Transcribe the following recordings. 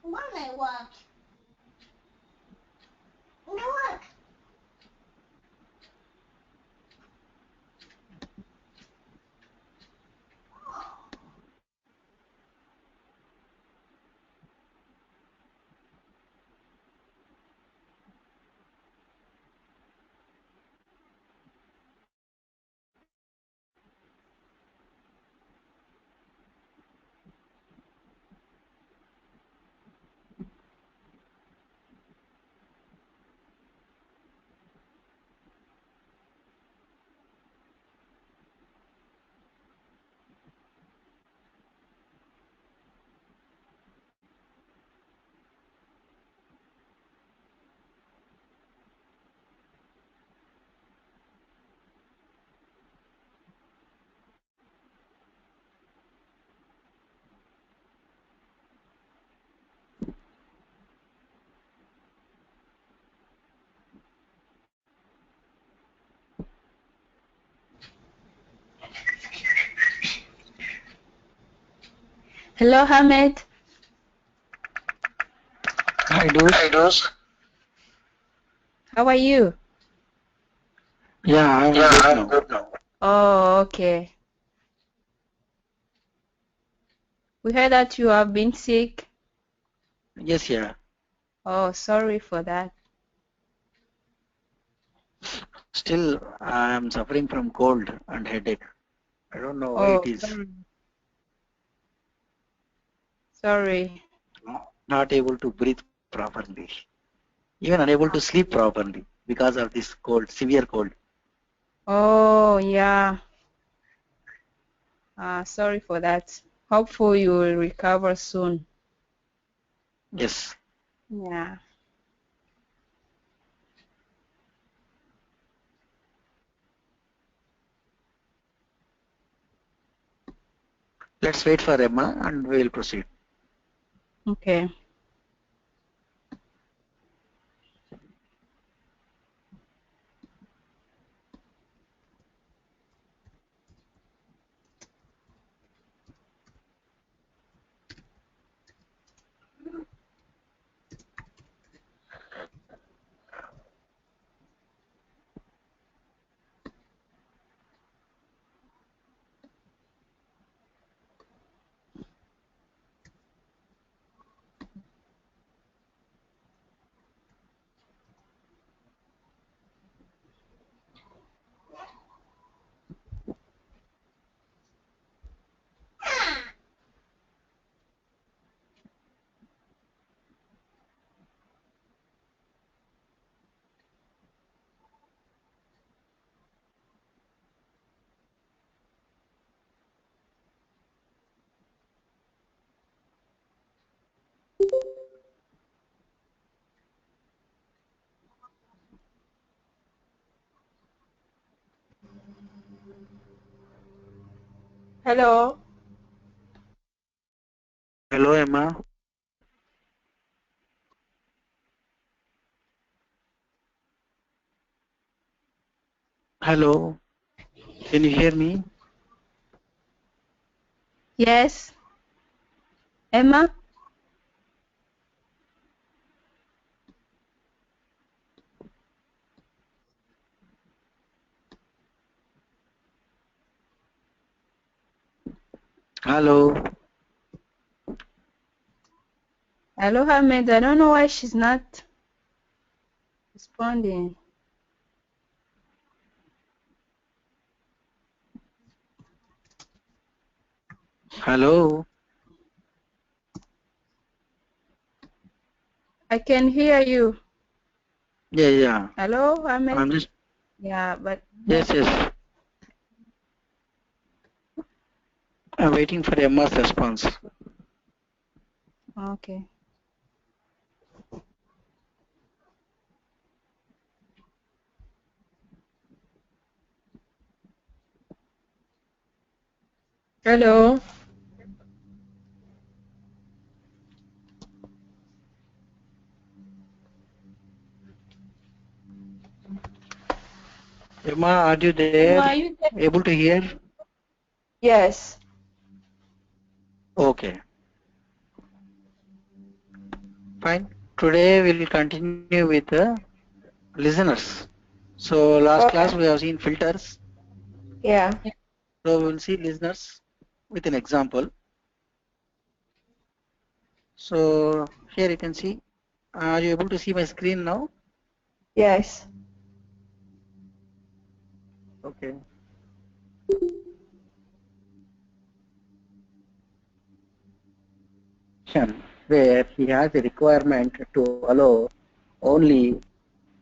What? Hello, Hamid. Hi, Doos. How are you? Yeah, I'm good now. Oh, okay. We heard that you have been sick. Yes, yeah. Oh, sorry for that. Still, I'm suffering from cold and headache. I don't know why it Oh, is. sorry. Not able to breathe properly. Even unable to sleep properly because of this cold, severe cold. Oh, yeah. Sorry for that. Hopefully you will recover soon. Yes. Yeah. Let's wait for Emma and we'll proceed. Okay. Hello. Hello, Emma. Hello. Can you hear me? Yes. Emma? Hello. Hello, Hamid. I don't know why she's not responding. Hello. I can hear you. Yeah, yeah. Hello, Hamid? I'm just. Yeah, but Yes, yes. I'm waiting for Emma's response. okay. Hello. Emma, are you there? Emma, are you there? Able to hear? Yes. Okay. Fine. Today we will continue with the listeners. So last class we Okay. have seen filters. Yeah. So we will see listeners with an example. So here you can see. Are you able to see my screen now? Yes. Okay. Where he has a requirement to allow only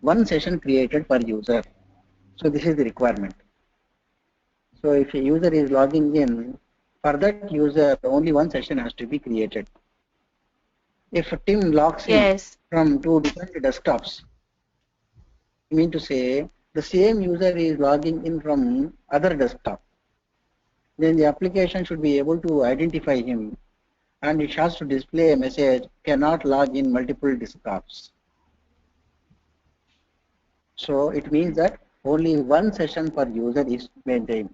one session created per user. So this is the requirement. So if a user is logging in, for that user only one session has to be created. If a team logs in Yes. from two different desktops, I mean to say the same user is logging in from other desktop, then the application should be able to identify him and it has to display a message cannot log in multiple desktops. So it means that only one session per user is maintained.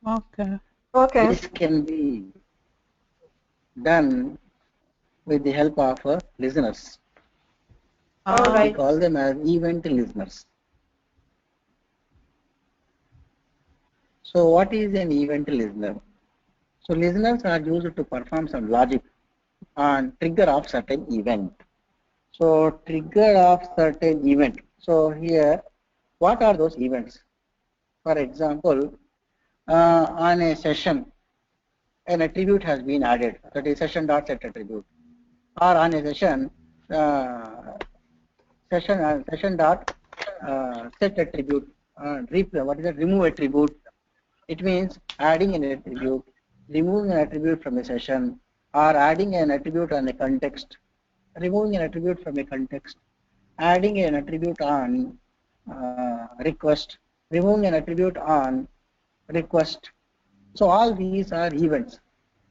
Okay. Okay. This can be done with the help of listeners. All We right. call them as event listeners. So what is an event listener? So listeners are used to perform some logic on trigger of certain event. So trigger of certain event. So here, what are those events? For example, on a session, an attribute has been added, that is session.set attribute, or on a session, uh, session dot set attribute, what is that? Remove attribute. It means adding an attribute, removing an attribute from a session, or adding an attribute on a context, removing an attribute from a context, adding an attribute on request, removing an attribute on request. So all these are events.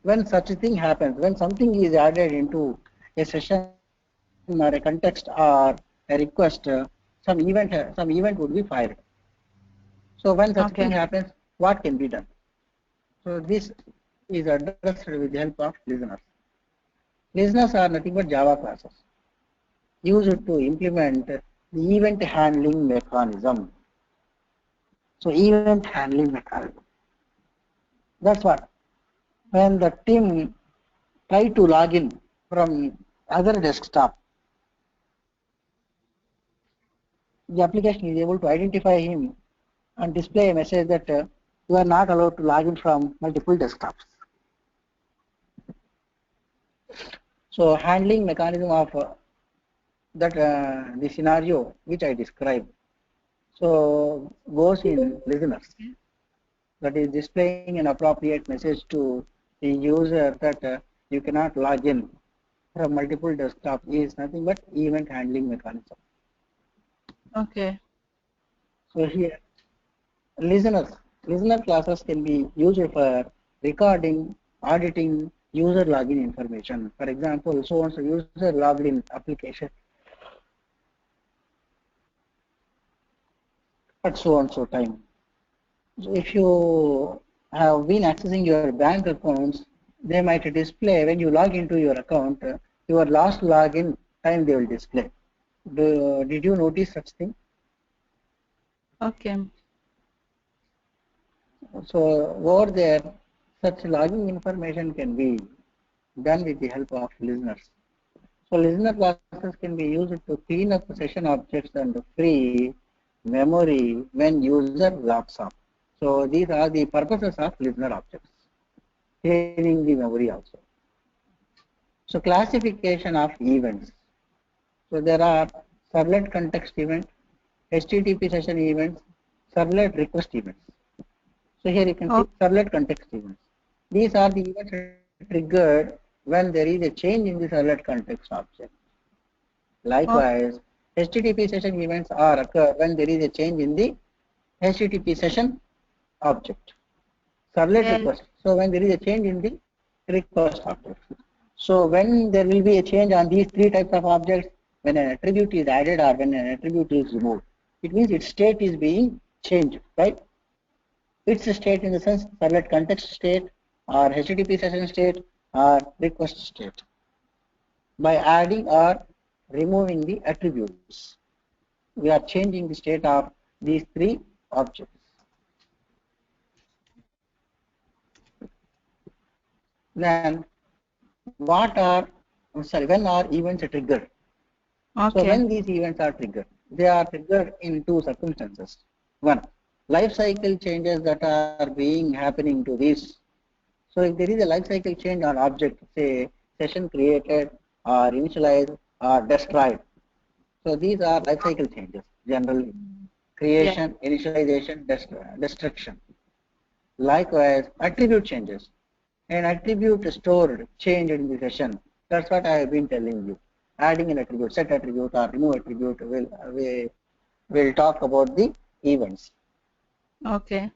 When such a thing happens, when something is added into a session or a context or a request, some event would be fired. So when such a thing Okay. happens, what can be done? So this is addressed with the help of listeners. Listeners are nothing but Java classes used to implement the event handling mechanism. So event handling mechanism. That's what. When the team try to log in from other desktop, the application is able to identify him and display a message that you are not allowed to log in from multiple desktops. So handling mechanism of that the scenario which I described. So goes in listeners, that is displaying an appropriate message to the user that you cannot log in from multiple desktops is nothing but event handling mechanism. Okay. So here listeners, listener classes can be used for recording, auditing user login information. For example, so and so user logged in application at so and so time. So if you have been accessing your bank accounts, they might display when you log into your account, your last login time they will display. Did you notice such thing? Okay. So over there, such logging information can be done with the help of listeners. So listener classes can be used to clean up session objects and free memory when user logs off. So these are the purposes of listener objects, cleaning the memory also. So classification of events. So there are servlet context event, HTTP session events, servlet request events. So here you can see Oh, servlet context events. These are the events triggered when there is a change in the servlet context object. oh, Likewise, HTTP session events are occur when there is a change in the HTTP session object. Servlet yes. request. So when there is a change in the request object. So when there will be a change on these three types of objects, when an attribute is added or when an attribute is removed, it means its state is being changed, right? Its state in the sense servlet context state or HTTP session state or request state. by adding or removing the attributes. We are changing the state of these three objects. Then when are events triggered? So Okay. when these events are triggered, they are triggered in two circumstances. One, life cycle changes that are being happening to this. So if there is a life cycle change on object, say session created or initialized or destroyed. So these are life cycle changes generally. Yeah. Creation, initialization, destruction. Likewise, attribute changes. An attribute stored changed in the session. That's what I have been telling you. Adding an attribute, set attribute or remove attribute will talk about the events. Okay.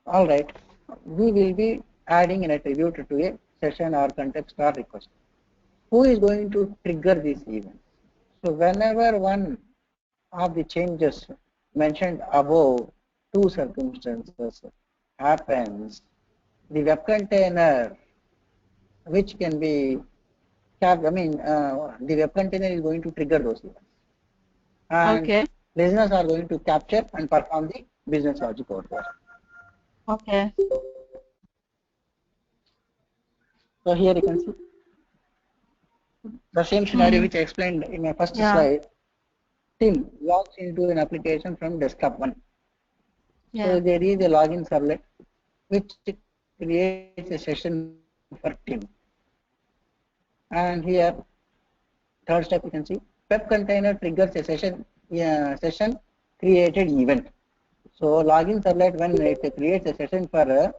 All right. We will be adding an attribute to a session or context or request. Who is going to trigger these events? So whenever one of the changes mentioned above two circumstances happens, the web container, which can be, the web container is going to trigger those events. And Okay. listeners are going to capture and perform the business logic over there. Okay. So here you can see the same scenario which I explained in my first Yeah. slide. Tim logs into an application from desktop 1. Yeah. So there is a login servlet which creates a session for Tim. And here, third step you can see, web container triggers a session created event. So login servlet, when it creates a session for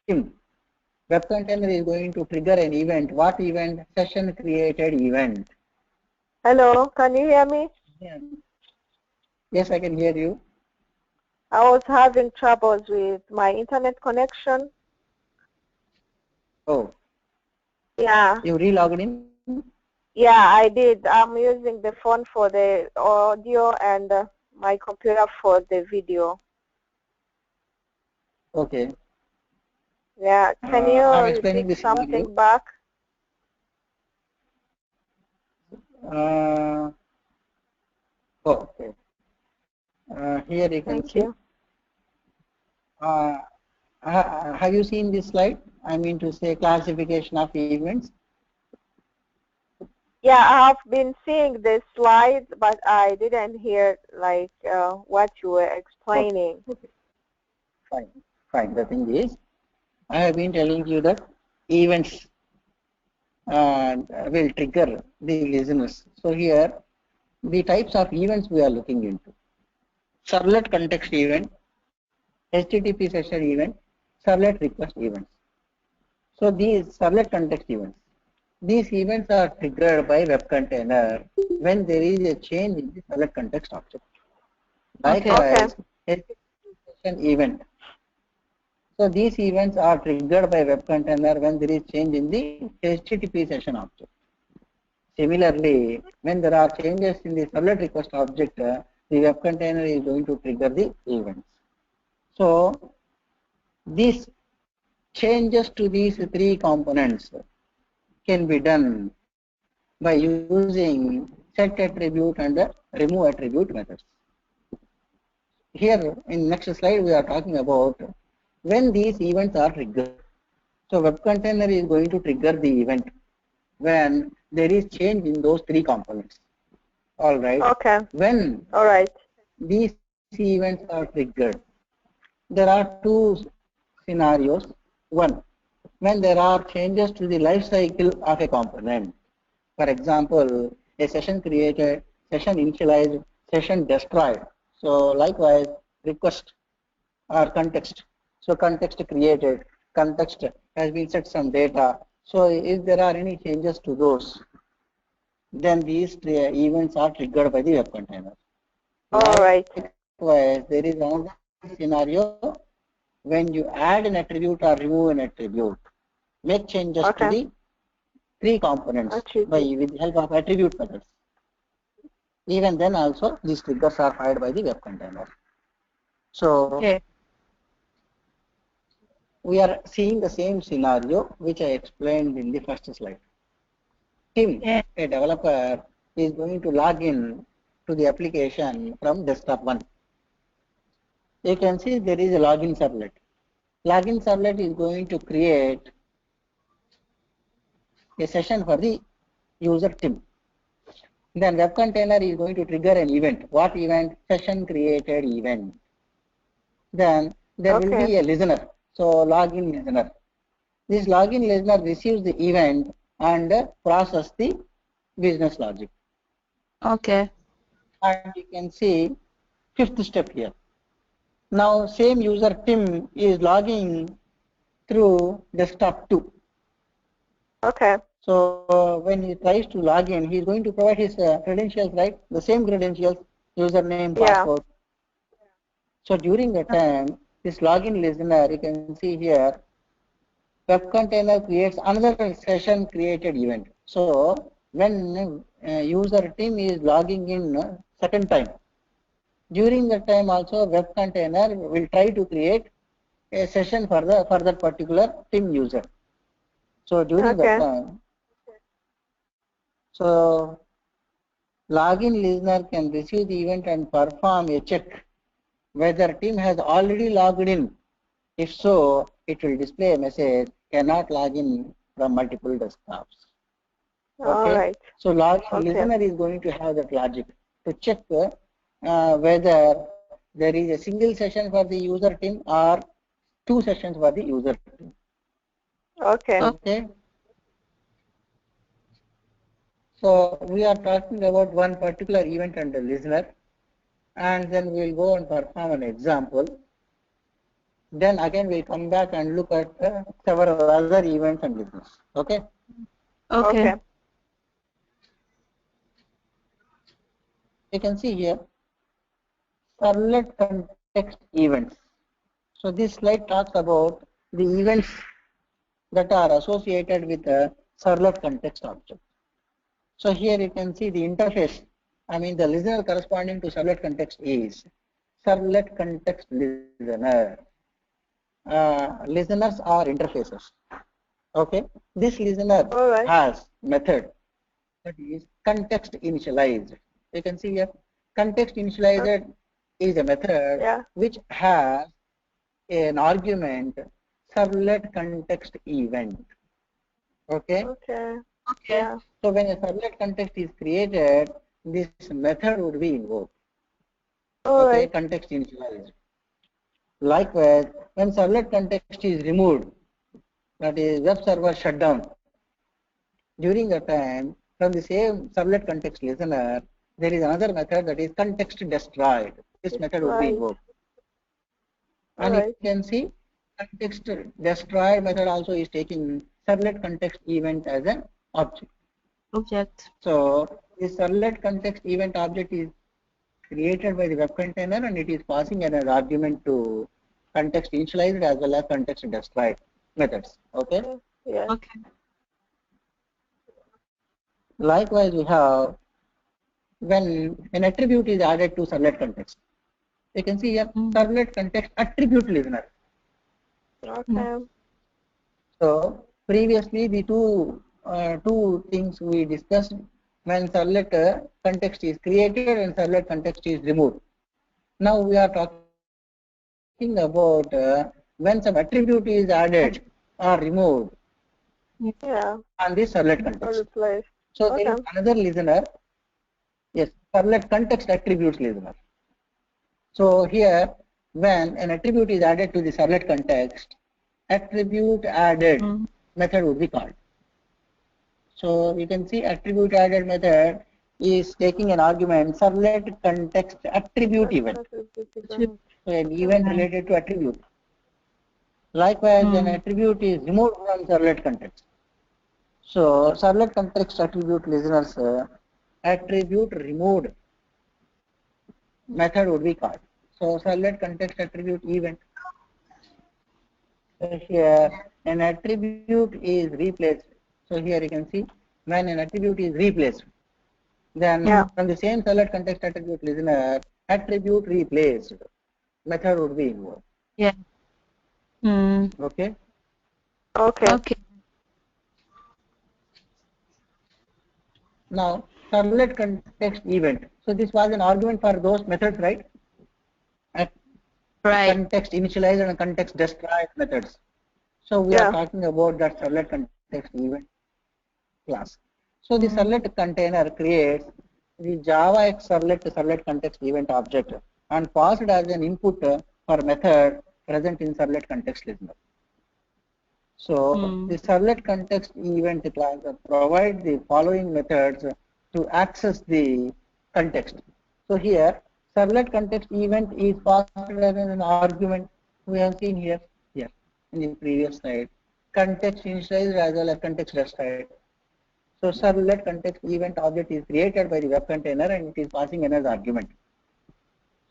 Tim, web container is going to trigger an event. What event? Session created event. Hello, can you hear me? Yeah. Yes, I can hear you. I was having troubles with my internet connection. Oh. Yeah. You re-logged in? Yeah, I did. I'm using the phone for the audio and my computer for the video. Okay. Yeah, can I'm you explaining repeat the scenario. something back? Okay. Here you can Thank see. you. Have you seen this slide? I mean to say classification of events. Yeah, I have been seeing this slide, but I didn't hear like what you were explaining. Okay. Fine. Fine. The thing is, I have been telling you that events will trigger the listeners. So here, the types of events we are looking into: servlet context event, HTTP session event, servlet request events. So these servlet context events, these events are triggered by web container when there is a change in the servlet context object. Likewise, HTTP session event. So these events are triggered by web container when there is change in the HTTP session object. Similarly, when there are changes in the servlet request object, the web container is going to trigger the events. So these changes to these three components can be done by using set attribute and remove attribute methods. Here in next slide we are talking about when these events are triggered. So web container is going to trigger the event when there is change in those three components. All right. Okay. When All right. these events are triggered, there are two scenarios. One, when there are changes to the life cycle of a component. For example, a session created, session initialized, session destroyed. So likewise, request or context. So context created, context has been set some data. So if there are any changes to those, then these events are triggered by the web container. All right. Likewise, there is another scenario when you add an attribute or remove an attribute, make changes to the three components with the help of attribute methods. Even then also these triggers are fired by the web container. So we are seeing the same scenario which I explained in the first slide. Tim, Yeah. a developer, is going to log in to the application from desktop 1. You can see there is a login servlet. Login servlet is going to create a session for the user Tim. Then web container is going to trigger an event. What event? Session created event. Then there will be a listener. So login listener. This login listener receives the event and process the business logic. Okay. And you can see fifth step here. Now same user Tim is logging through desktop 2. Okay. So when he tries to log in, he is going to provide his credentials, right? The same credentials, username, password. So during the time, this login listener, you can see here, web container creates another session created event. So when user team is logging in second time, during the time also web container will try to create a session for that particular team user. So during that time, so login listener can receive the event and perform a check whether team has already logged in. If so, it will display a message, cannot log in from multiple desktops. Okay. All right. So login listener is going to have that logic to check whether there is a single session for the user team or 2 sessions for the user team. Okay. Okay. So we are talking about one particular event and the listener, and then we will go and perform an example. Then again we'll come back and look at several other events and listeners. Okay. Okay. You can see here ServletContext Events. So this slide talks about the events that are associated with a ServletContext object. So here you can see the interface. I mean the listener corresponding to ServletContext is ServletContext Listener. Listeners are interfaces. Okay. This listener has method that is context initialized. You can see here context initialized is a method which has an argument ServletContext Okay. So when a servlet context is created, this method would be invoked. Context initialized. Likewise, when servlet context is removed, that is web server shutdown, during the time from the same servlet context listener, there is another method that is context destroyed. This method would be invoked. And you can see context destroyed method also is taking servlet context event as an object. So this servlet context event object is created by the web container and it is passing an argument to context initialized as well as context destroyed methods. Okay. Likewise, we have when an attribute is added to servlet context. You can see here servlet context attribute listener. So previously the two things we discussed when servlet context is created and servlet context is removed. Now we are talking about when some attribute is added or removed on this servlet context. So there is another listener. Yes, servlet context attributes listener. So here, when an attribute is added to the servlet context, attribute added method would be called. So you can see attribute added method is taking an argument servlet context attribute event. So an event related to attribute. Likewise, an attribute is removed from servlet context. So servlet context attribute listeners attribute removed method would be called. So servlet context attribute event. Here an attribute is replaced. So here you can see when an attribute is replaced, then from the same servlet context attribute listener, attribute replaced method would be invoked. Okay. Now, servlet context event. So this was an argument for those methods, right? Right. Context initialize and context destroy methods. So we are Yeah. talking about that servlet context event class. So the servlet container creates the Java X servlet context event object and passed as an input for method present in servlet context listener. So the servlet context event class provides the following methods to access the context. So here servlet context event is passed as an argument. We have seen here in the previous slide. Context initialized as well as context destroyed. So servlet context event object is created by the web container and it is passing another argument.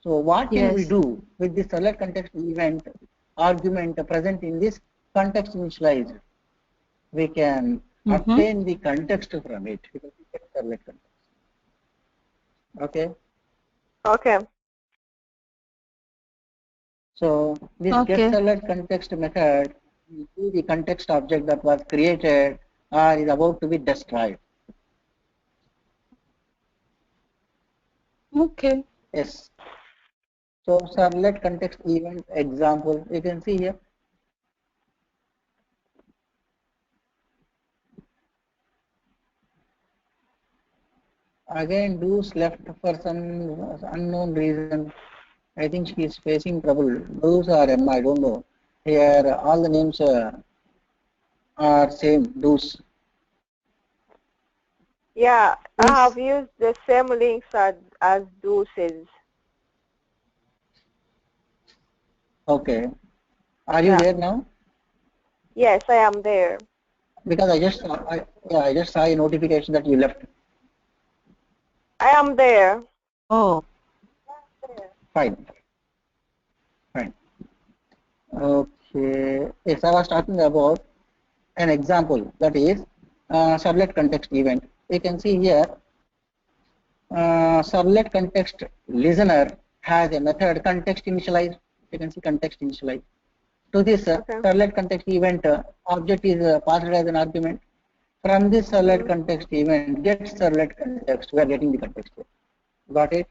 So what can we do with this servlet context event argument present in this context initialized? We can obtain the context from it because we get servlet context. Okay. Okay. So this get servlet context method is the context object that was created or is about to be destroyed. Okay. Yes. So servlet context event example you can see here. Again, Do's left for some unknown reason. I think she is facing trouble. Do's or Emma, I don't know. Here, all the names are same. Do's. Yeah, I have used the same links as Deuces. Okay. Are you there now? Yes, I am there. Because I just saw a notification that you left. I am there. Oh. Fine. Fine. Okay. Yes, I was talking about an example that is servlet context event. You can see here servlet context listener has a method context initialize. You can see context initialize. To this servlet context event object is passed as an argument. From this servlet context event get servlet context. We are getting the context here. Got it?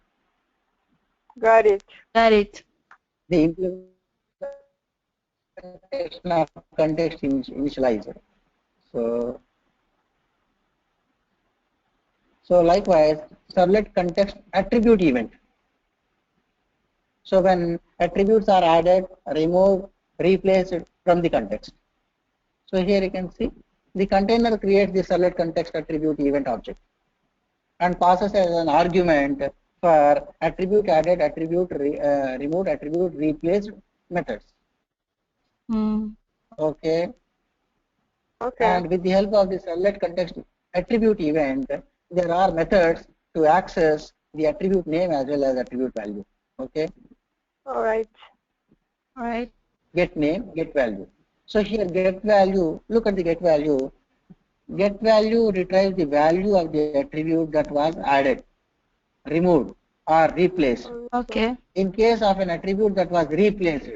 Got it. Got it. The implementation of context initializer. So likewise, servlet context attribute event. So when attributes are added, removed, replaced from the context. So here you can see the container creates the servlet context attribute event object and passes as an argument for attribute added, attribute removed, attribute replaced methods. Okay. And with the help of the servlet context attribute event, there are methods to access the attribute name as well as attribute value. Okay. All right. All right. Get name, get value. So here get value, look at the get value. Get value retrieves the value of the attribute that was added, removed or replaced. Okay. In case of an attribute that was replaced,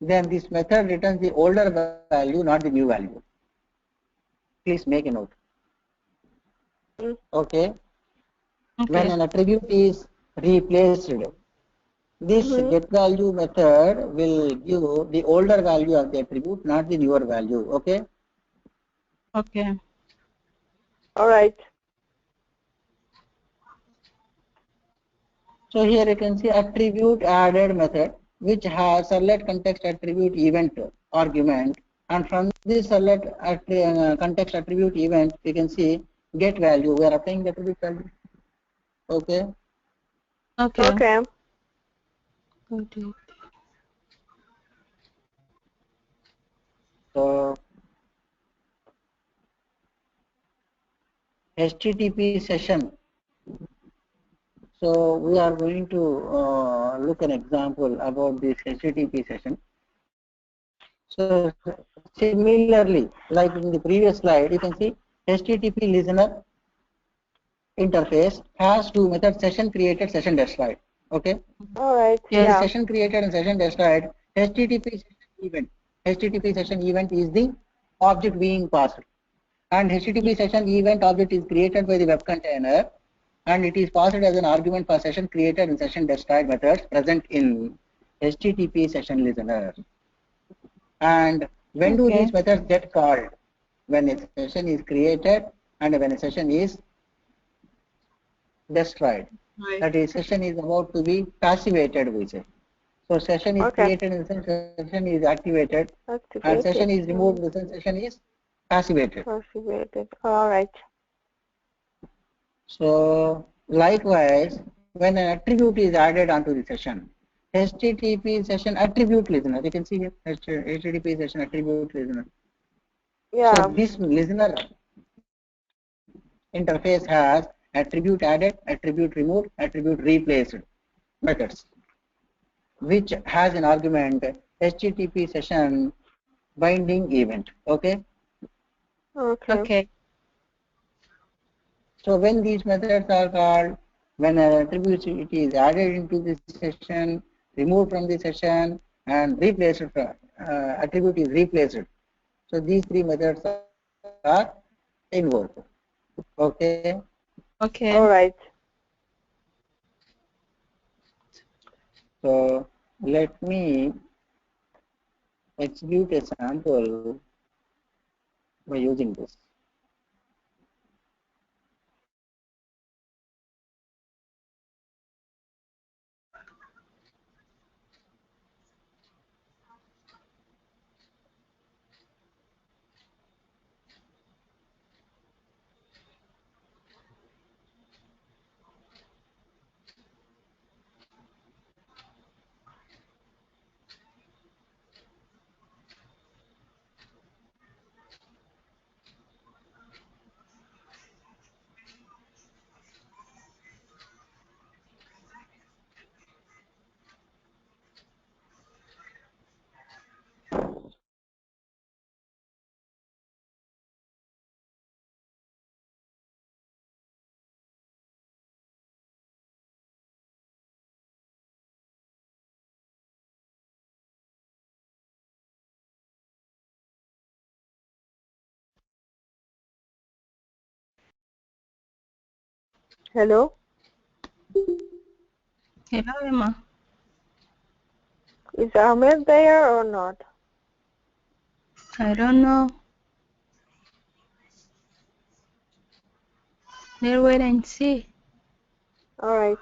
then this method returns the older value, not the new value. Please make a note. Okay. When an attribute is replaced, this get value method will give the older value of the attribute, not the newer value. Okay. Okay. All right. So here you can see attribute added method, which has servlet context attribute event argument, and from this servlet context attribute event, you can see get value. We are applying the attribute value. Okay. Okay. Okay. So HTTP session. So we are going to look an example about this HTTP session. So similarly, like in the previous slide, you can see HTTP listener interface has two methods: session created, session destroyed. Okay. All right. Yeah. Session created and session destroyed. HTTP session event. HTTP session event is the object being passed. And HTTP session event object is created by the web container, and it is passed as an argument for session created and session destroyed methods present in HTTP session listener. And when do these methods get called? When a session is created and when a session is destroyed. Right. That is, session is about to be passivated, we say. So session is created in the sense session is activated, and session is removed in the sense session is passivated. All right. So likewise, when an attribute is added onto the session, HTTP session attribute listener, you can see here HTTP session attribute listener. Yeah. So this listener interface has attribute added, attribute removed, attribute replaced methods, which has an argument HTTP session binding event. Okay. Okay. So when these methods are called, when an attribute is added into the session, removed from the session, and replaced, attribute is replaced. So these three methods are invoked. Okay. Okay. All right. So let me execute a sample by using this. Hello. Hello, Emma. Is Ahmed there or not? I don't know. We'll wait and see. All right.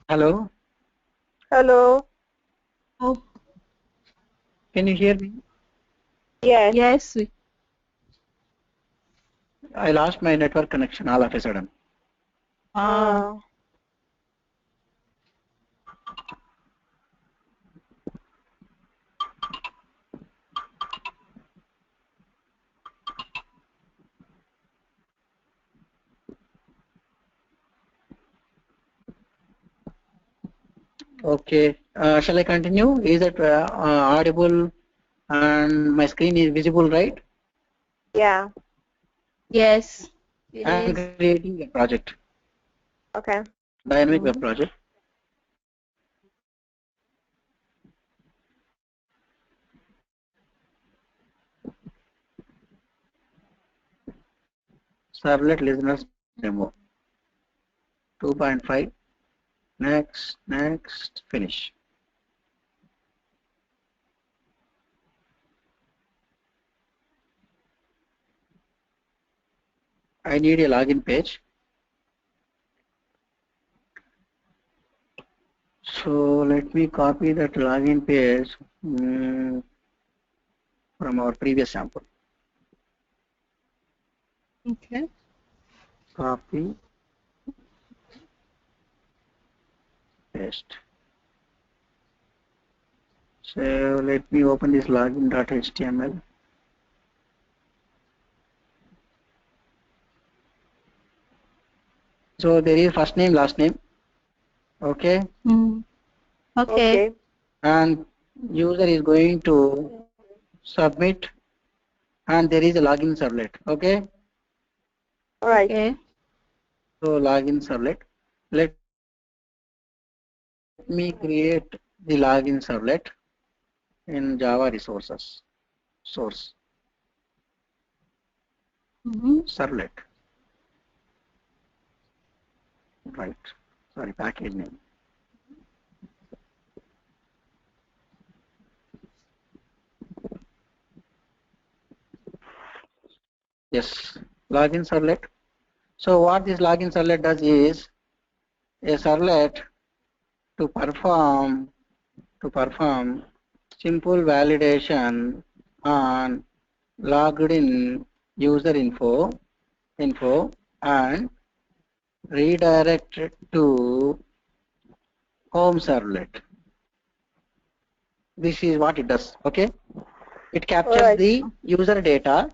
Hello. Hello. Oh. Can you hear me? Yes. Yes. I lost my network connection all of a sudden. Oh. Okay, shall I continue? Is it audible and my screen is visible, right? Yeah. Yes, it I'm is. creating a project, Okay. dynamic web project. Servlet Listeners demo 2.5. Next, finish. I need a login page. So let me copy that login page from our previous sample. Okay. Copy, paste. So let me open this login.html. So there is first name, last name. Okay. Okay. And user is going to submit, and there is a login servlet. Okay. All right. Okay. So login servlet. Let me create the login servlet in Java resources. Source servlet. Right. Sorry, package name. Yes, login servlet. So what this login servlet does is a servlet to perform simple validation on logged in user info and redirect to home servlet. This is what it does. Okay, it captures the user data,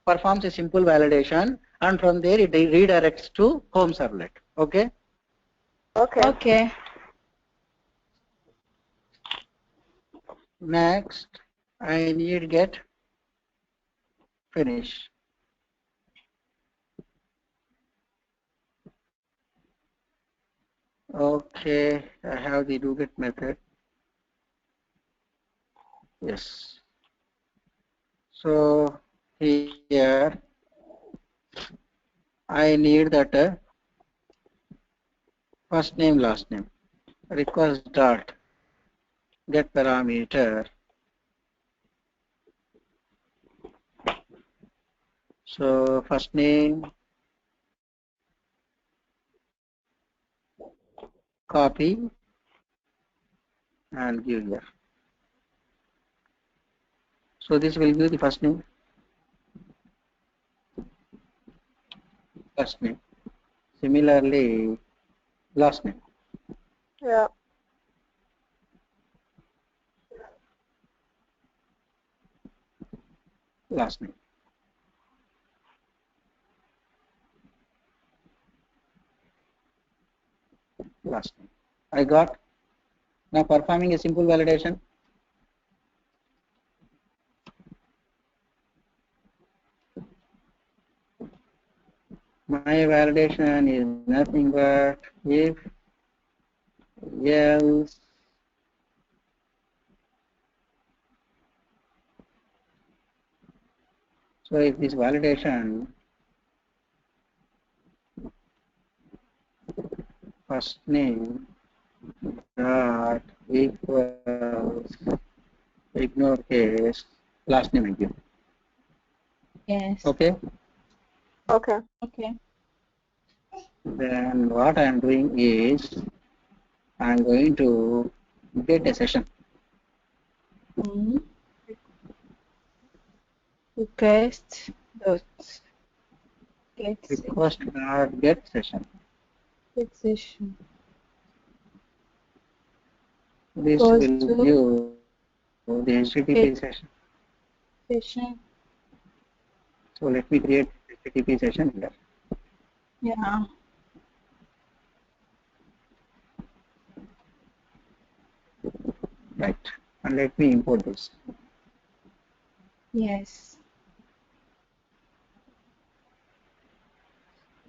performs a simple validation, and from there it redirects to home servlet. Okay. Okay. Next, I need get finish. Okay, I have the do get method. Yes. So here I need that first name, last name. Request dot get parameter. So first name, copy and give here. So this will give the first name, first name. Similarly, last name. Yeah. Last name. Last name. I got. Now performing a simple validation. My validation is nothing but if else so if this validation first name dot equals ignore case last name again. Yes. Okay. Okay. Then what I am doing is I am going to get a session. Request dot request dot get session. Get session. This Goes will to give the HTTP get session. session. So let me create HTTP session here. Yeah. Right. And let me import this. Yes.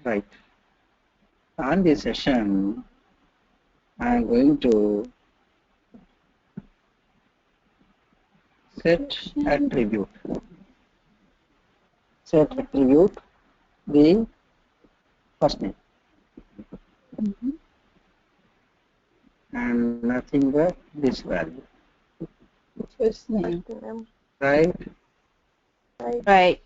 Right. On this session, I am going to set attribute. Set attribute the first name. Mm-hmm. And nothing but this value. First name. Right? Right.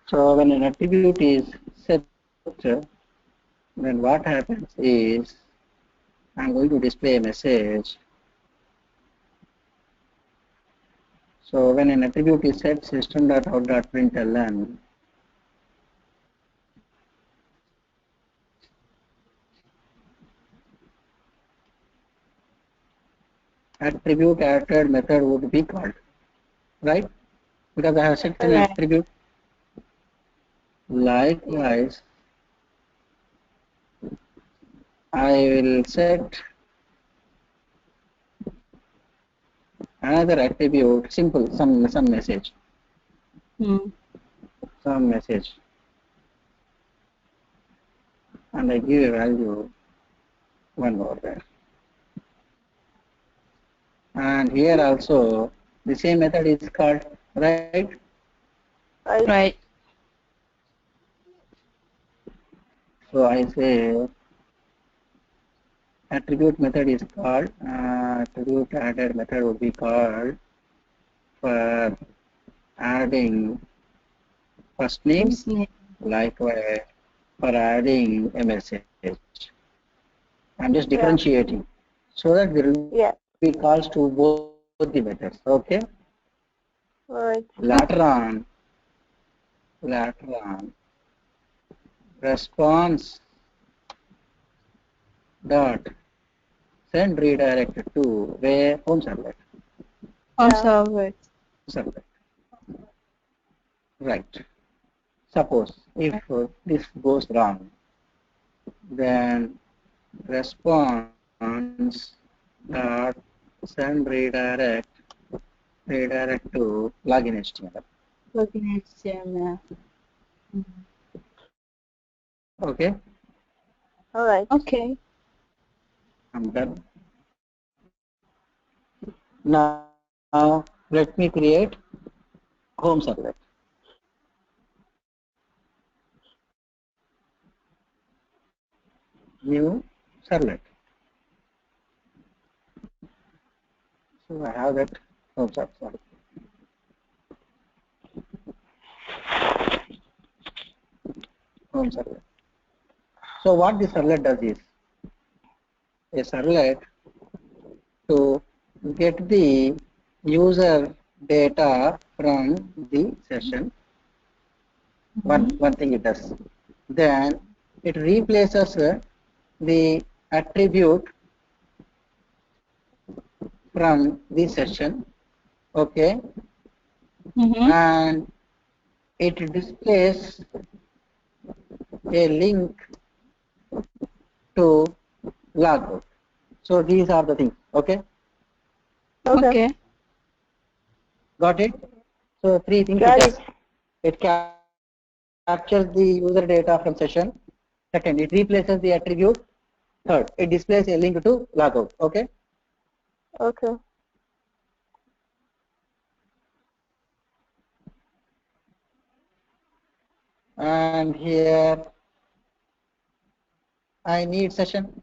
So when an attribute is set, then what happens is I'm going to display a message. So when an attribute is set, system.out.println, attribute added method would be called, right? Because I have set an attribute. Likewise, I will set another attribute, simple, some message. Some message. And I give a value 1 over there. And here also the same method is called, right? Right. So I say attribute method is called, attribute added method would be called for adding first name, likewise for adding a message. I'm just differentiating so that there will be calls to both the methods. Okay. Right. Later on, response dot send redirect to where home servlet. Home servlet. Servlet. Right. Suppose if this goes wrong, then response dot send redirect to login HTML. Login HTML. Okay. All right. Okay. I'm done. Now let me create home servlet. New servlet. So I have that home servlet. Home servlet. So what the servlet does is a servlet to get the user data from the session. One thing it does. Then it replaces the attribute from the session. Okay. And it displays a link to logout. So these are the things. Okay. Okay. Got it? So 3 things Got it it. does. It captures the user data from session. Second, it replaces the attribute. Third, it displays a link to logout. Okay. Okay. And here I need session.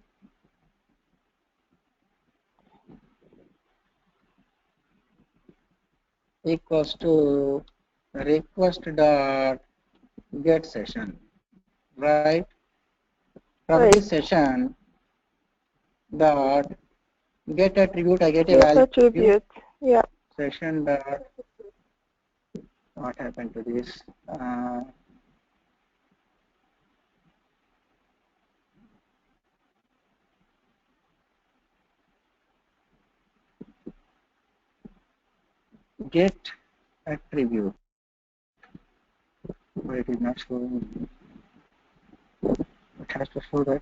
Equals to request dot get session, right? From this session dot get attribute, I get a value. Attribute. Yeah. Session dot What happened to this? Get attribute, but it is not showing. It has to show that.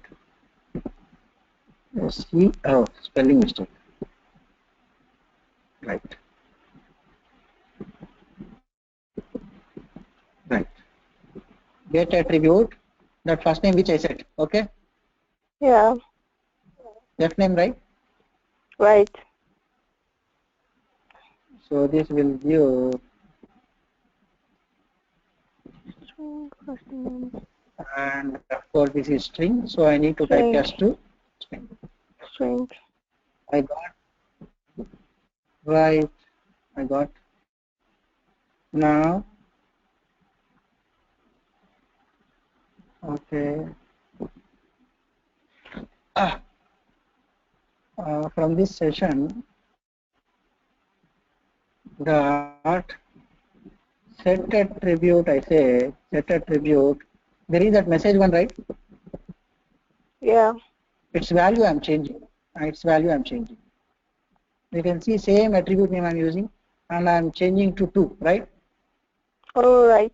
See, oh, spelling mistake. Right. Right. Get attribute, that first name which I said, okay? Yeah. That name, right? Right. So this will give, and of course this is string, so I need to type as to string. String. I got, right, I got. Now, okay. From this session, that set attribute, I say, set attribute, there is that message one, right? Yeah. Its value I'm changing. Its value I'm changing. You can see same attribute name I'm using, and I'm changing to 2, right? All right.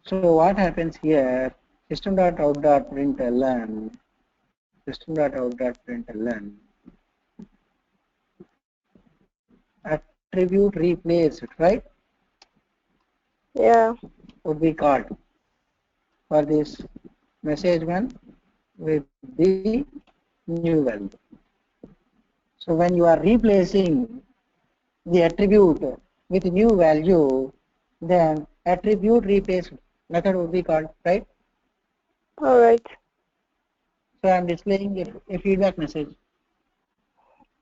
So what happens here? System.out.println, system.out.println, attribute replaced, right? Yeah. Would be called for this message one with the new value. So when you are replacing the attribute with new value, then attribute replace method would be called, right? All right. So I'm displaying a feedback message.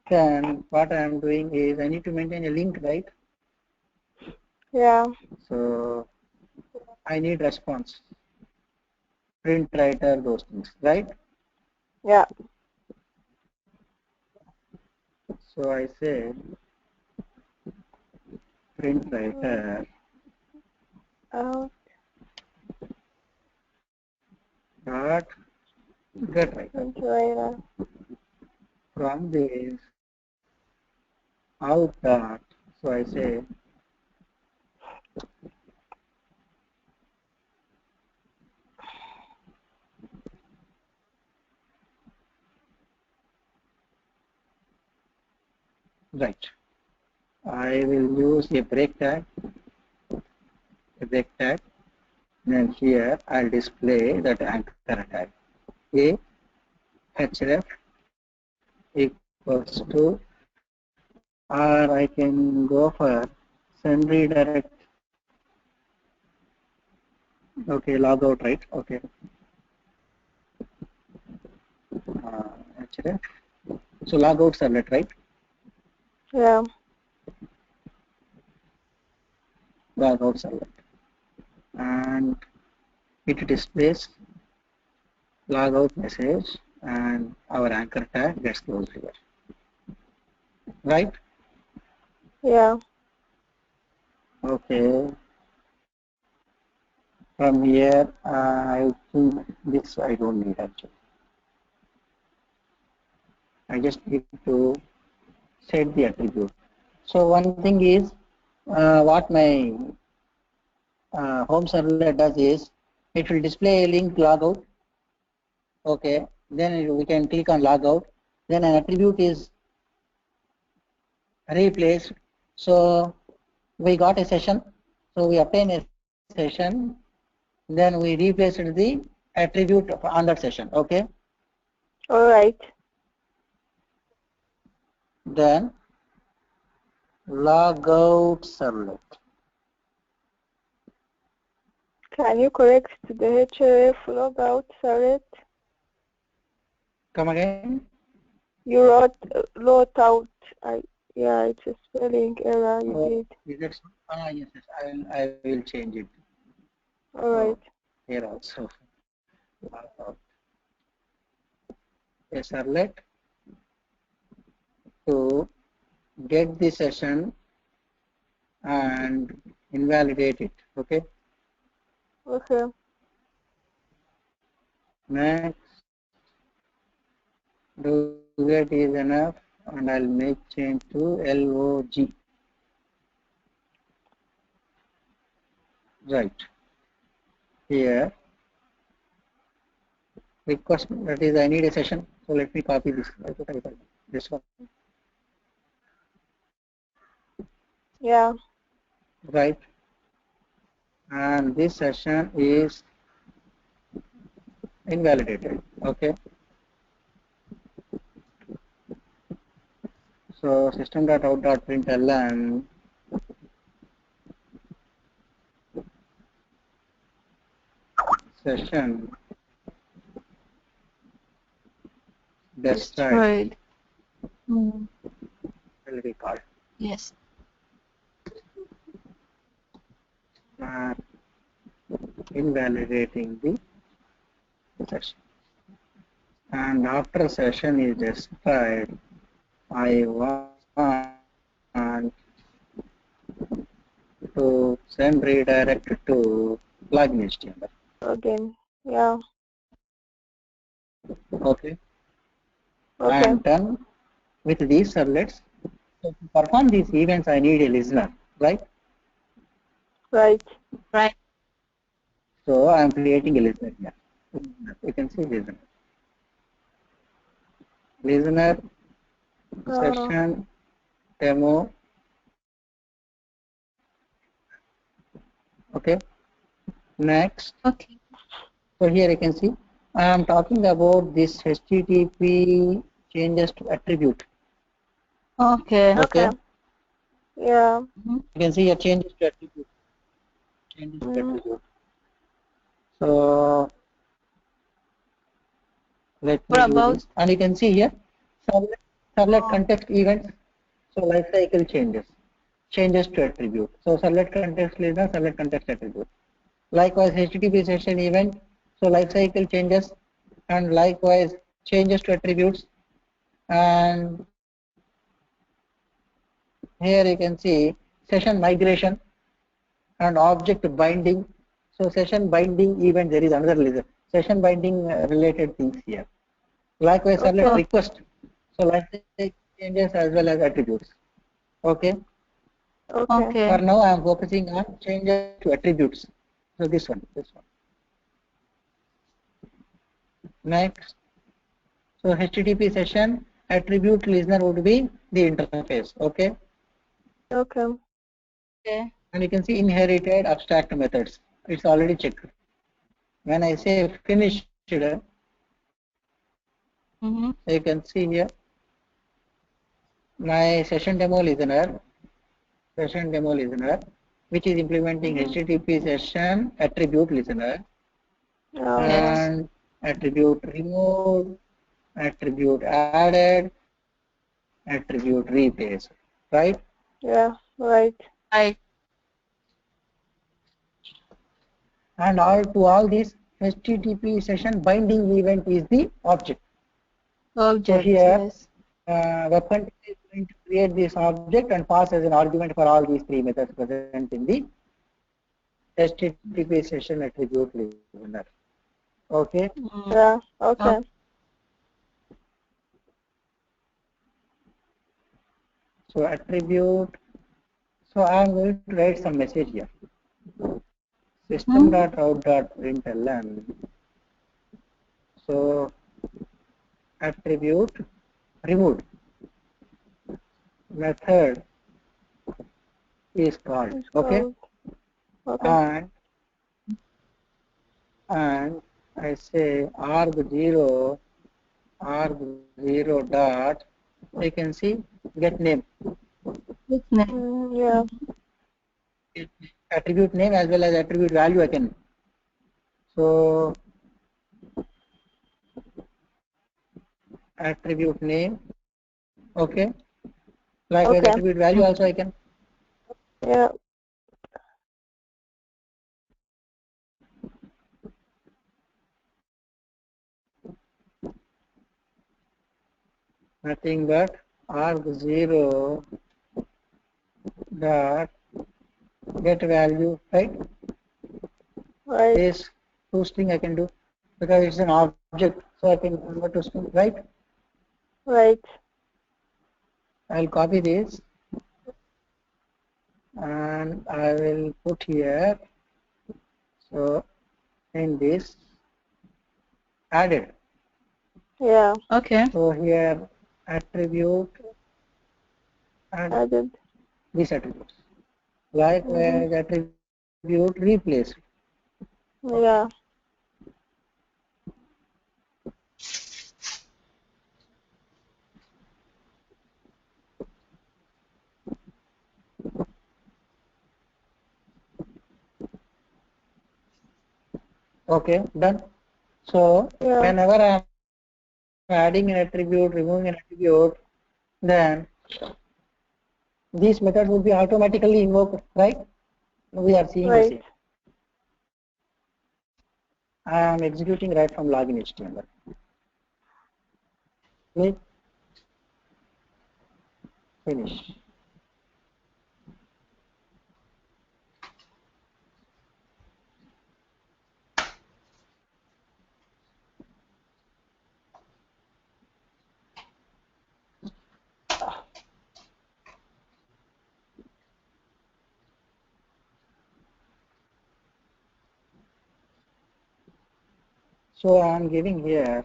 Then what I am doing is I need to maintain a link, right? Yeah. So I need response, print writer, those things, right? Yeah. So I say print writer Out. dot get writer. Print writer. From this out dot, so I say right. I will use a break tag, then here I'll display that anchor tag. A href equals to, or I can go for send redirect. Okay, logout, right? Okay. Href. So logout servlet, right? Yeah. Logout servlet. And it displays logout message and our anchor tag gets closed here. Right? Yeah. Okay. From here, I think this I don't need actually. I just need to set the attribute. So one thing is what my home servlet does is it will display a link logout. Okay, then we can click on logout. Then an attribute is replaced. So we got a session. So we obtain a session. Then we replaced the attribute on that session. Okay. All right. Then logout servlet. Can you correct the href logout servlet? Come again? You wrote lot out. Yeah, it's a spelling error you did. Is that so? Yes, yes. I will change it. All right. Here also. Logout. A servlet to get the session and invalidate it. Okay. Okay. Next, do get is enough, and I'll make change to log. Right here. Request, that is I need a session, so let me copy this. This one. Yeah. Right. And this session is invalidated. Okay. So system.out.println session destroyed Destroyed. Mm. will be called. Yes. Invalidating the session. And after session is destroyed, I want to send redirect to login HTML. Again. Yeah. Okay. I Okay. am done with these servlets. So to perform these events, I need a listener, right? Right. Right. So I am creating a listener here. You can see listener. Listener session demo. Okay. Next. Okay. So here you can see I am talking about this HTTP changes to attribute. Okay. Okay. Yeah. Mm-hmm. You can see here changes to attribute. Changes to attribute. So let me What do about? this, and you can see here servlet context events. So lifecycle changes to attribute. So servlet context listener, servlet context attribute. Likewise HTTP session event. So lifecycle changes, and likewise changes to attributes. And here you can see session migration and object binding. So session binding event, there is another list. Session binding related things here. Likewise, servlet Okay. request. So lifecycle changes as well as attributes. Okay. Okay. Okay. For now, I am focusing on changes to attributes. So this one. Next. So HTTP session attribute listener would be the interface. Okay. Okay. Okay. And you can see inherited abstract methods. It's already checked. When I say finished, Mm-hmm. you can see here my session demo listener, which is implementing HTTP session attribute listener, Yes. and attribute removed, attribute added, attribute replaced, right? Yeah. Right. Right. And all these HTTP session binding event is the object. So Object. here Yes. web content is going to create this object and pass as an argument for all these three methods present in the HTTP session attribute listener. Okay. Yeah. Okay. So attribute. So I am going to write some message here. System.out.println. So attribute removed method is called. It's Okay. called. Okay. And I say arg0 dot, you can see get name, With name. Yeah. attribute name as well as attribute value I can. So attribute name, okay. Likewise Okay. attribute value also I can. Yeah. Nothing but arg0 dot get value, right? Right. This toString I can do because it's an object, so I can convert to string, right? Right. I'll copy this and I will put here. So in this added. Yeah. Okay. So here attribute and Added. these attributes. Likewise attribute replace. Yeah. Okay, done. So Yeah. whenever I am adding an attribute, removing an attribute, then these methods will be automatically invoked, right? We are seeing the Right. same. I am executing right from login HTML. Click finish. So I am giving here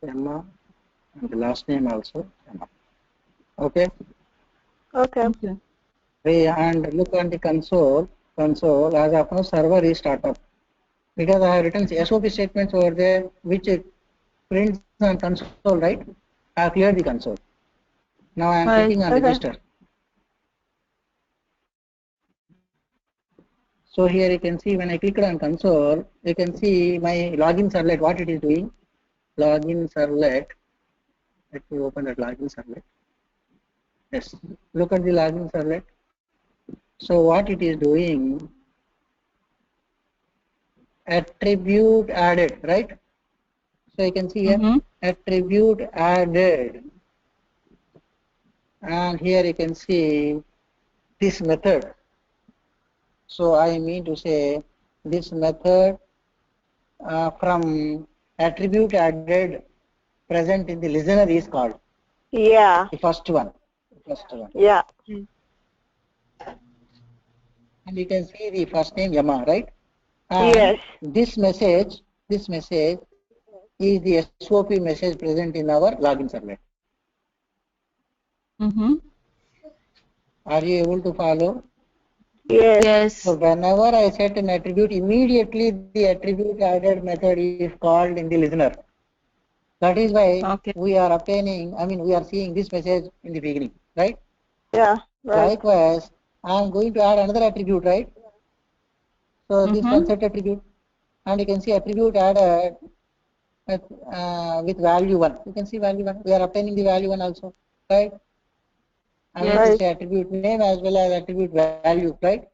Emma and the last name also Emma. Okay. Okay. Okay. And look on the console. Console as of now server is startup because I have written SOP statements over there which prints on console, right? I have cleared the console. Now I am Right. clicking on Okay. register. So here you can see when I click on console, you can see my login servlet, what it is doing. Login servlet. Let me open that login servlet. Yes, look at the login servlet. So what it is doing, attribute added, right? So you can see here, attribute added. And here you can see this method. So I mean to say this method from attribute added present in the listener is called. Yeah. The first one. Yeah. And you can see the first name Yama, right? And Yes. this message is the SOP message present in our login servlet. Are you able to follow? Yes. Yes. So whenever I set an attribute, immediately the attribute added method is called in the listener. That is why we are obtaining, we are seeing this message in the beginning, right? Yeah. Right. Likewise, I am going to add another attribute, right? So this one set attribute, and you can see attribute added with value 1. You can see value 1. We are obtaining the value 1 also, right? I mean to say attribute name as well as attribute value, right?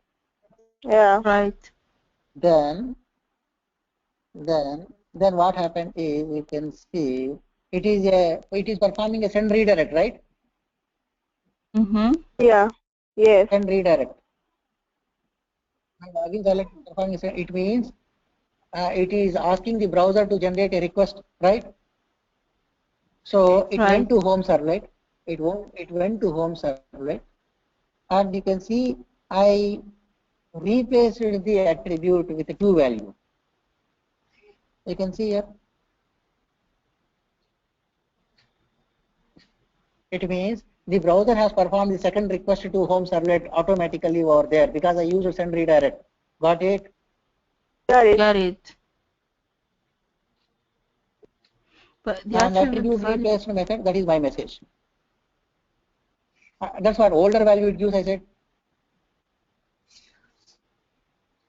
Yeah. Right. Then what happened is you can see it is performing a send redirect, right? Yeah. Yes. Send redirect. Login select performing send, it means it is asking the browser to generate a request, right? So it went to home servlet. It went to home servlet, and you can see I replaced the attribute with a true value. You can see here. It means the browser has performed the second request to home servlet automatically over there because I used send redirect. Got it? Got it. But the And attribute replaced method, that is my message. That's what older value it gives, I said.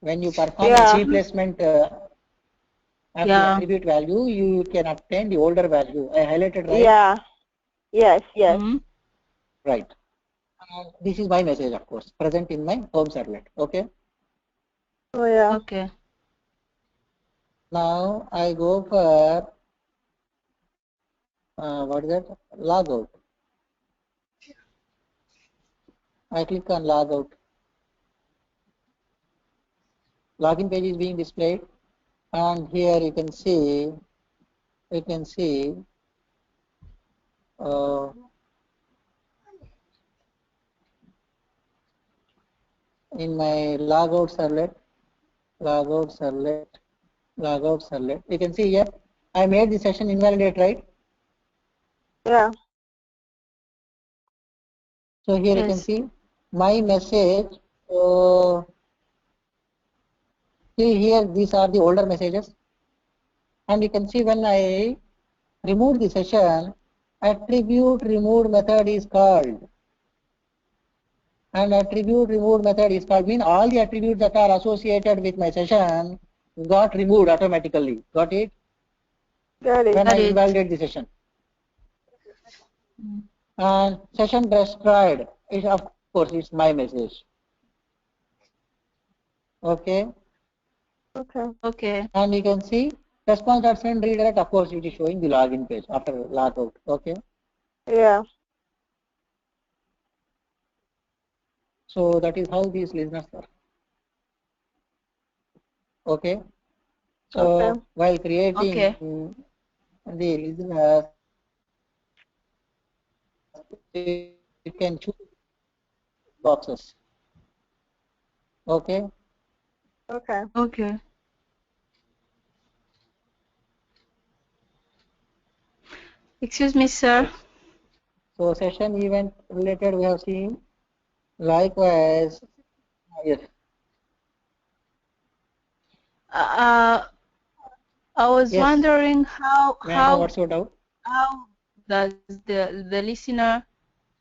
When you perform a replacement of the attribute value, you can obtain the older value. I highlighted, right? Yeah. Yes. Yes. Right. This is my message, of course, present in my home servlet. Okay. Oh yeah. Okay. Now I go for what is that? Logout. I click on logout. Login page is being displayed, and here you can see uh, in my logout servlet. You can see here I made the session invalidate, right? Yeah. So here you can Yes. see my message. See here, these are the older messages, and you can see when I remove the session, attribute removed method is called, and attribute removed method is called mean all the attributes that are associated with my session got removed automatically. Got it? Got it. When I Got it. invalidate the session. And session destroyed is, of course, it's my message. Okay. Okay. Okay. And you can see response.send redirect, of course, it is showing the login page after logout. Okay. Yeah. So that is how these listeners are. Okay. Okay. So while creating Okay. the listeners, you can choose boxes. Okay. Okay. Okay. Excuse me, sir. Yes. So session event related we have seen. Likewise, yes. Uh, I was Yes. wondering May I know what's your doubt? how does the listener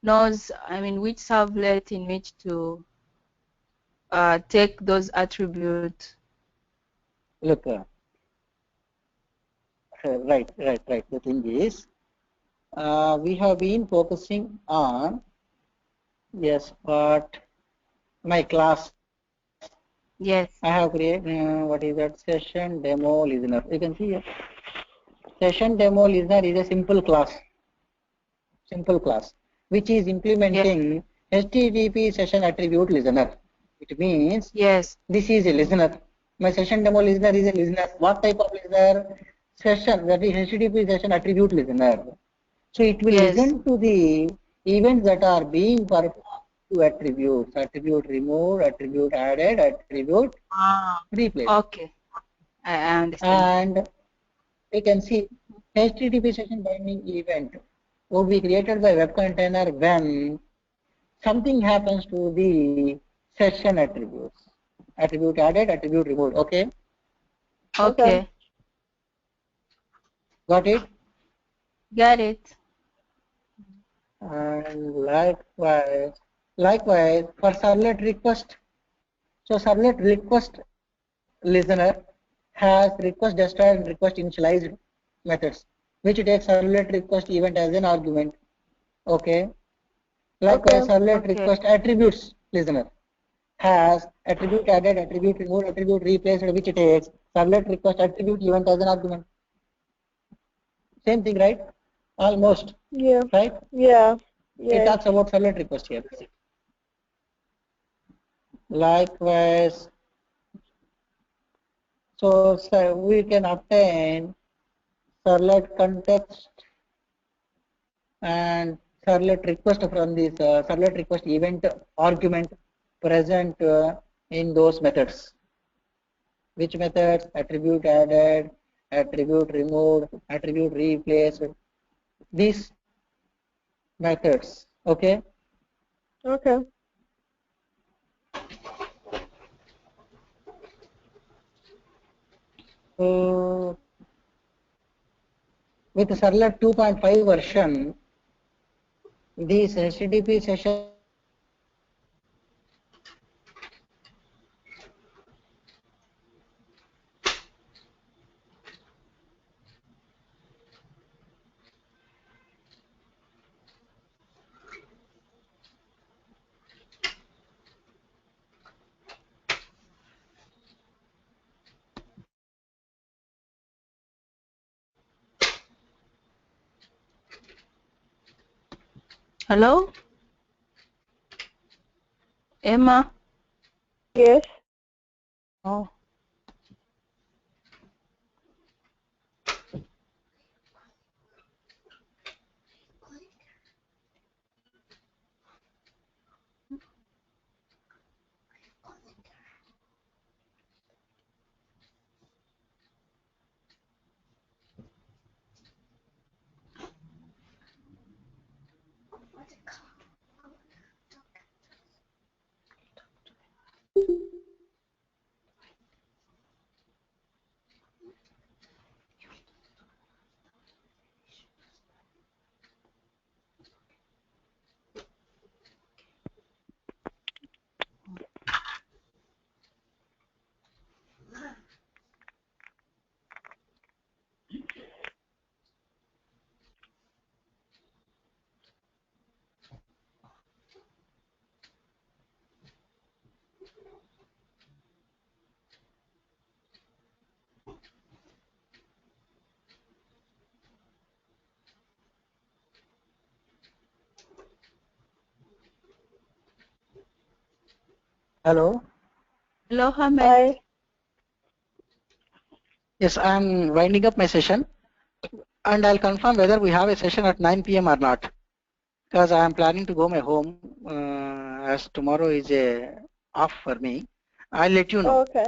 knows, I mean, which servlet in which to take those attributes. Look, right. The thing is, we have been focusing on, yes, but my class, Yes. I have created, what is that, session demo listener. You can see here, session demo listener is a simple class, which is Yes. implementing HTTP session attribute listener. It means Yes. this is a listener. My session demo listener is a listener. What type of listener? Session, that is HTTP session attribute listener. So it will Yes. listen to the events that are being performed to attributes, attribute removed, attribute added, attribute Ah. replaced. Okay. I understand. And we can see HTTP session binding event would be created by web container when something happens to the session attributes. Attribute added, attribute removed. Okay, Okay. Okay. got it? Got it. And likewise for servlet request. So servlet request listener has request destroyed and request initialized methods, which takes servlet request event as an argument. Okay. Okay. Likewise, servlet Okay. request attributes listener has attribute added, attribute removed, attribute replaced, which takes servlet request attribute event as an argument. Same thing, right? Almost, Yeah. right? Yeah. It Yes. talks about servlet request here. Likewise, so we can obtain servlet context and servlet request from this servlet request event argument present in those methods. Which methods? Attribute added, attribute removed, attribute replaced. These methods. Okay. Okay. So with Servlet 2.5 version, this HTTP session Hello? Emma? Yes. Oh. Hello. Hello, Ahmed. Hi. Yes, I'm winding up my session, and I'll confirm whether we have a session at 9 p.m. or not, because I am planning to go my home as tomorrow is a off for me. I'll let you know. Okay.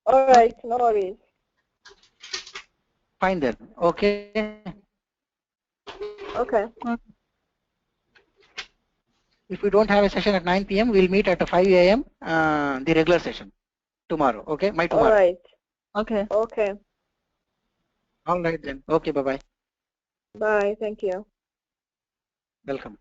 All right. No worries. Fine then. Okay. Okay. If we don't have a session at 9 p.m., we'll meet at 5 a.m. The regular session tomorrow. Okay, my All tomorrow. right. Okay. Okay. All right then. Okay. Bye bye. Bye. Thank you. Welcome.